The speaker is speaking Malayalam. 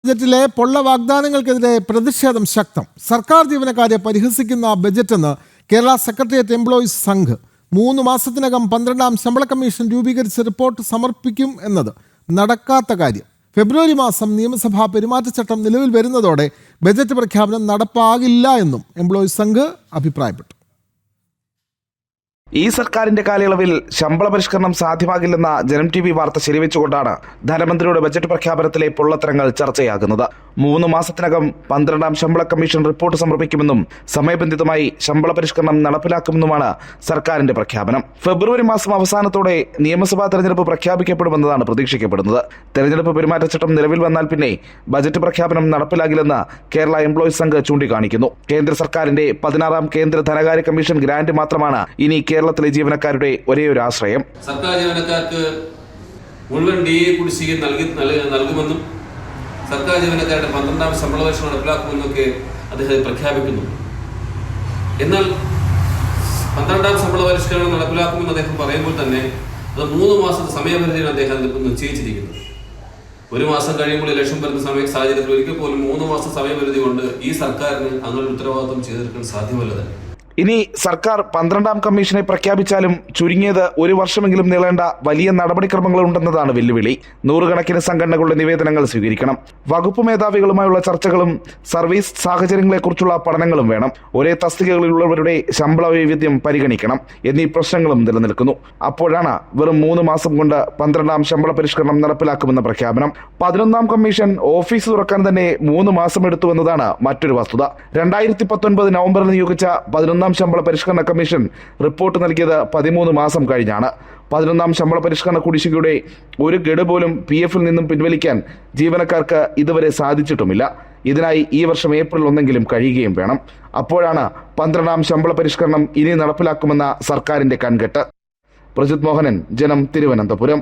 ബജറ്റിലെ പൊള്ള വാഗ്ദാനങ്ങൾക്കെതിരെ പ്രതിഷേധം ശക്തം. സർക്കാർ ജീവനക്കാരെ പരിഹസിക്കുന്ന ബജറ്റെന്ന് കേരള സെക്രട്ടേറിയറ്റ് എംപ്ലോയീസ് സംഘ്. 3 മാസത്തിനകം 12ാം ശമ്പള കമ്മീഷൻ രൂപീകരിച്ച് റിപ്പോർട്ട് സമർപ്പിക്കും എന്നത് നടക്കാത്ത കാര്യം. ഫെബ്രുവരി മാസം നിയമസഭാ പെരുമാറ്റച്ചട്ടം നിലവിൽ വരുന്നതോടെ ബജറ്റ് പ്രഖ്യാപനം നടപ്പാകില്ല എന്നും എംപ്ലോയീസ് സംഘ് അഭിപ്രായപ്പെട്ടു. ഈ സർക്കാരിന്റെ കാലയളവിൽ ശമ്പള പരിഷ്കരണം സാധ്യമാകില്ലെന്ന ജനം TV വാർത്ത ശരിവെച്ചുകൊണ്ടാണ് ധനമന്ത്രിയുടെ ബജറ്റ് പ്രഖ്യാപനത്തിലെ പൊള്ളത്തരങ്ങൾ ചർച്ചയാകുന്നത്. 3 മാസത്തിനകം 12ാം ശമ്പള കമ്മീഷൻ റിപ്പോർട്ട് സമർപ്പിക്കുമെന്നും സമയബന്ധിതമായി ശമ്പള പരിഷ്കരണം നടപ്പിലാക്കുമെന്നുമാണ് സർക്കാരിന്റെ പ്രഖ്യാപനം. ഫെബ്രുവരി മാസം അവസാനത്തോടെ നിയമസഭാ തെരഞ്ഞെടുപ്പ് പ്രഖ്യാപിക്കപ്പെടുമെന്നതാണ് പ്രതീക്ഷിക്കപ്പെടുന്നത്. തെരഞ്ഞെടുപ്പ് പെരുമാറ്റച്ചട്ടം നിലവിൽ വന്നാൽ പിന്നെ ബജറ്റ് പ്രഖ്യാപനം നടപ്പിലാകില്ലെന്ന് കേരള എംപ്ലോയീസ് സംഘ് ചൂണ്ടിക്കാണിക്കുന്നു. കേന്ദ്ര സർക്കാരിന്റെ 16ാം കേന്ദ്ര ധനകാര്യ കമ്മീഷൻ ഗ്രാന്റ് മാത്രമാണ് ഇനി കേരളത്തിലെ ജീവനക്കാരുടെ ഒരേ ഒരു ആശ്രയം. സർക്കാർ ജീവനക്കാർക്ക് മുഴുവൻ DA കുടിശ്ശിക നൽകുമെന്നും സർക്കാർ ജീവനക്കാരുടെ 12ാം ശമ്പള പരിഷ്കരണം നടപ്പിലാക്കുമെന്നൊക്കെ അദ്ദേഹം പ്രഖ്യാപിക്കുന്നു. എന്നാൽ 12ാം ശമ്പള പരിഷ്കരണം നടപ്പിലാക്കുമെന്ന് അദ്ദേഹം പറയുമ്പോൾ തന്നെ അത് 3 മാസത്തെ സമയപരിധിയാണ് അദ്ദേഹം നിശ്ചയിച്ചിരിക്കുന്നത്. 1 മാസം കഴിയുമ്പോൾ ഇലക്ഷൻ വരുന്ന സാഹചര്യത്തിൽ ഒരിക്കൽ പോലും 3 മാസം സമയപരിധി കൊണ്ട് ഈ സർക്കാരിന് അങ്ങനെ ഉത്തരവാദിത്വം ചെയ്തെടുക്കാൻ സാധ്യമല്ല തന്നെ. ഇനി സർക്കാർ 12ാം കമ്മീഷനെ പ്രഖ്യാപിച്ചാലും ചുരുങ്ങിയത് 1 വർഷമെങ്കിലും നീളേണ്ട വലിയ നടപടിക്രമങ്ങൾ ഉണ്ടെന്നതാണ് വെല്ലുവിളി. 100 കണക്കിന് സംഘടനകളുടെ നിവേദനങ്ങൾ സ്വീകരിക്കണം. വകുപ്പ് മേധാവികളുമായുള്ള ചർച്ചകളും സർവീസ് സാഹചര്യങ്ങളെക്കുറിച്ചുള്ള പഠനങ്ങളും വേണം. ഒരേ തസ്തികകളിലുള്ളവരുടെ ശമ്പള വൈവിധ്യം പരിഗണിക്കണം എന്നീ പ്രശ്നങ്ങളും നിലനിൽക്കുന്നു. അപ്പോഴാണ് വെറും 3 മാസം കൊണ്ട് 12ാം ശമ്പള പരിഷ്കരണം നടപ്പിലാക്കുമെന്ന പ്രഖ്യാപനം. 11ാം കമ്മീഷൻ ഓഫീസ് തുറക്കാൻ തന്നെ 3 മാസം എടുത്തു എന്നതാണ് മറ്റൊരു വസ്തുത. 2019 നവംബറിൽ നിയോഗിച്ച 11ാം ശമ്പള പരിഷ്കരണ കമ്മീഷൻ റിപ്പോർട്ട് നൽകിയത് 13 മാസം കഴിഞ്ഞാണ്. 11ാം ശമ്പള പരിഷ്കരണ കുടിശ്ശികയുടെ ഒരു ഗഡു പോലും PF-ൽ നിന്നും പിൻവലിക്കാൻ ജീവനക്കാർക്ക് ഇതുവരെ സാധിച്ചിട്ടുമില്ല. ഇതിനായി ഈ വർഷം ഏപ്രിൽ 1 കഴിയുകയും വേണം. അപ്പോഴാണ് 12ാം ശമ്പള പരിഷ്കരണം ഇനി നടപ്പിലാക്കുമെന്ന സർക്കാരിന്റെ കൺകെട്ട്. പ്രജിത് മോഹനൻ, ജനം, തിരുവനന്തപുരം.